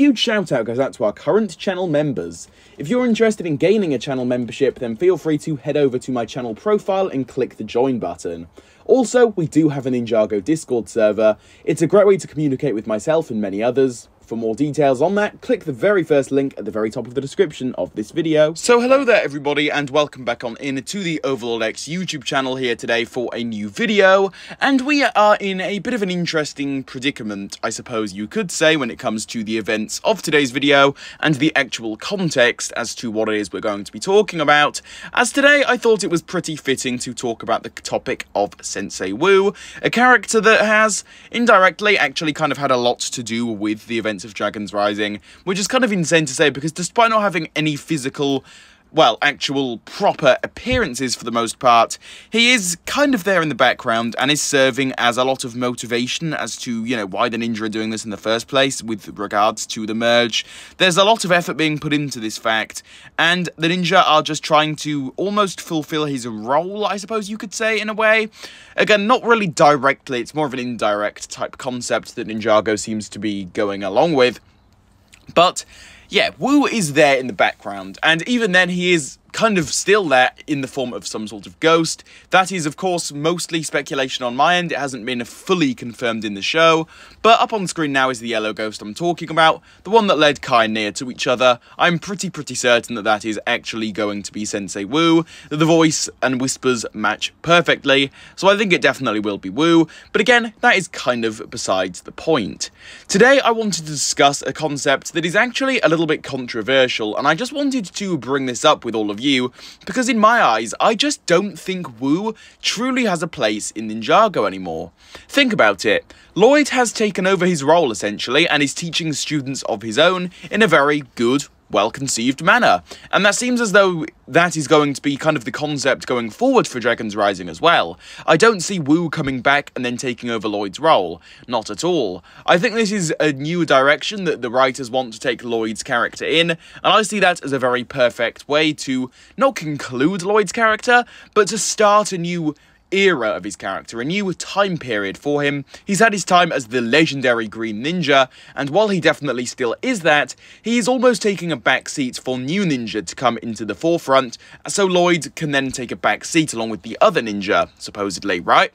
Huge shout out goes out to our current channel members. If you're interested in gaining a channel membership, then feel free to head over to my channel profile and click the join button. Also, we do have a Ninjago Discord server. It's a great way to communicate with myself and many others. For more details on that, click the very first link at the very top of the description of this video. So hello there everybody, and welcome back on in to the Overlord X YouTube channel here today for a new video. And we are in a bit of an interesting predicament, I suppose you could say, when it comes to the events of today's video and the actual context as to what it is we're going to be talking about. As today, I thought it was pretty fitting to talk about the topic of Sensei Wu, a character that has indirectly actually kind of had a lot to do with the events of Dragons Rising, which is kind of insane to say because despite not having any physical, well, actual proper appearances for the most part, he is kind of there in the background and is serving as a lot of motivation as to, you know, why the ninja are doing this in the first place with regards to the merge. There's a lot of effort being put into this fact, and the ninja are just trying to almost fulfill his role, I suppose you could say, in a way. Again, not really directly, it's more of an indirect type concept that Ninjago seems to be going along with. But yeah, Wu is there in the background, and even then he is kind of still there in the form of some sort of ghost. That is, of course, mostly speculation on my end. It hasn't been fully confirmed in the show, but up on screen now is the yellow ghost I'm talking about, the one that led Kai near to each other. I'm pretty certain that that is actually going to be Sensei Wu. The voice and whispers match perfectly, so I think it definitely will be Wu, but again, that is kind of besides the point. Today, I wanted to discuss a concept that is actually a little bit controversial, and I just wanted to bring this up with all of you, because in my eyes, I just don't think Wu truly has a place in Ninjago anymore. Think about it. Lloyd has taken over his role, essentially, and is teaching students of his own in a very good, well-conceived manner. And that seems as though that is going to be kind of the concept going forward for Dragons Rising as well. I don't see Wu coming back and then taking over Lloyd's role. Not at all. I think this is a new direction that the writers want to take Lloyd's character in, and I see that as a very perfect way to not conclude Lloyd's character, but to start a new era of his character, a new time period for him. He's had his time as the legendary Green Ninja, and while he definitely still is that, he is almost taking a back seat for new ninja to come into the forefront, so Lloyd can then take a back seat along with the other ninja, supposedly, right?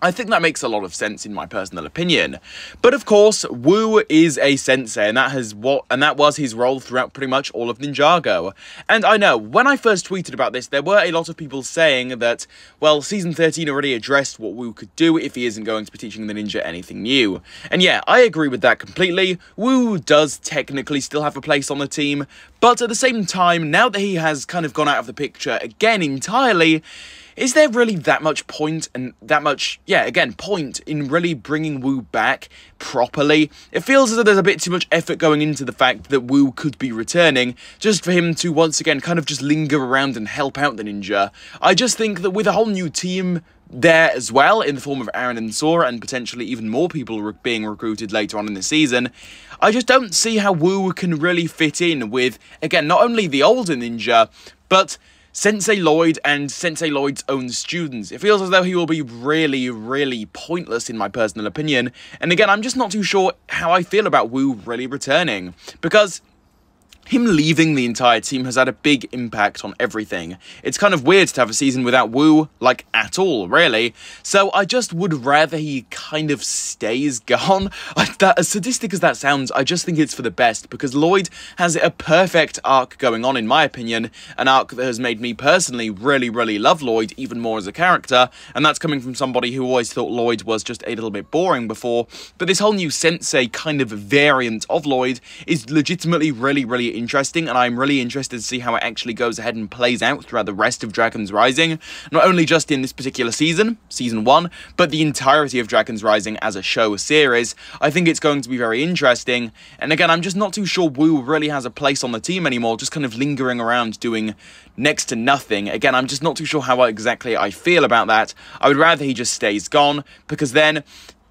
I think that makes a lot of sense in my personal opinion. But of course, Wu is a sensei, and that was his role throughout pretty much all of Ninjago. And I know, when I first tweeted about this, there were a lot of people saying that, well, Season 13 already addressed what Wu could do if he isn't going to be teaching the ninja anything new. And yeah, I agree with that completely. Wu does technically still have a place on the team, but at the same time, now that he has kind of gone out of the picture again entirely, is there really that much point and that much, yeah, again, point in really bringing Wu back properly? It feels as though there's a bit too much effort going into the fact that Wu could be returning, just for him to once again kind of just linger around and help out the ninja. I just think that with a whole new team there as well, in the form of Aaron and Sora, and potentially even more people being recruited later on in the season, I just don't see how Wu can really fit in with, again, not only the older ninja, but Sensei Lloyd and Sensei Lloyd's own students. It feels as though he will be really pointless in my personal opinion. And again, I'm just not too sure how I feel about Wu really returning, because him leaving the entire team has had a big impact on everything. It's kind of weird to have a season without Wu, like, at all, really. So I just would rather he kind of stays gone. As sadistic as that sounds, I just think it's for the best, because Lloyd has a perfect arc going on, in my opinion. An arc that has made me personally really love Lloyd even more as a character, and that's coming from somebody who always thought Lloyd was just a little bit boring before. But this whole new sensei kind of variant of Lloyd is legitimately really interesting, and I'm really interested to see how it actually goes ahead and plays out throughout the rest of Dragons Rising, not only just in this particular season, Season 1, but the entirety of Dragons Rising as a show series. I think it's going to be very interesting, and again, I'm just not too sure Wu really has a place on the team anymore, just kind of lingering around doing next to nothing. Again, I'm just not too sure how exactly I feel about that. I would rather he just stays gone, because then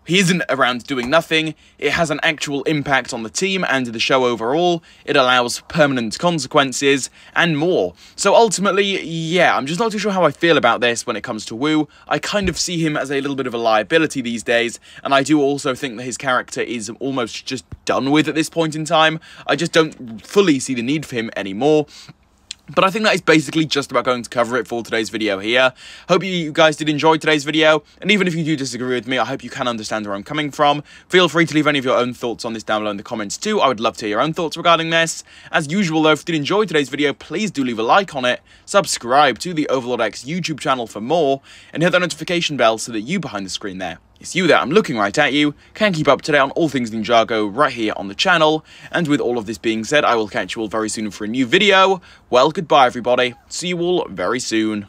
he isn't around doing nothing. It has an actual impact on the team and the show overall. It allows permanent consequences and more. So ultimately, yeah, I'm just not too sure how I feel about this when it comes to Wu. I kind of see him as a little bit of a liability these days, and I do also think that his character is almost just done with at this point in time. I just don't fully see the need for him anymore. But I think that is basically just about going to cover it for today's video here. Hope you guys did enjoy today's video, and even if you do disagree with me, I hope you can understand where I'm coming from. Feel free to leave any of your own thoughts on this down below in the comments too. I would love to hear your own thoughts regarding this. As usual though, if you did enjoy today's video, please do leave a like on it, subscribe to the Overlord X YouTube channel for more, and hit that notification bell so that you behind the screen there, it's you there, I'm looking right at you, can keep up to date on all things Ninjago right here on the channel. And with all of this being said, I will catch you all very soon for a new video. Well, goodbye everybody, see you all very soon.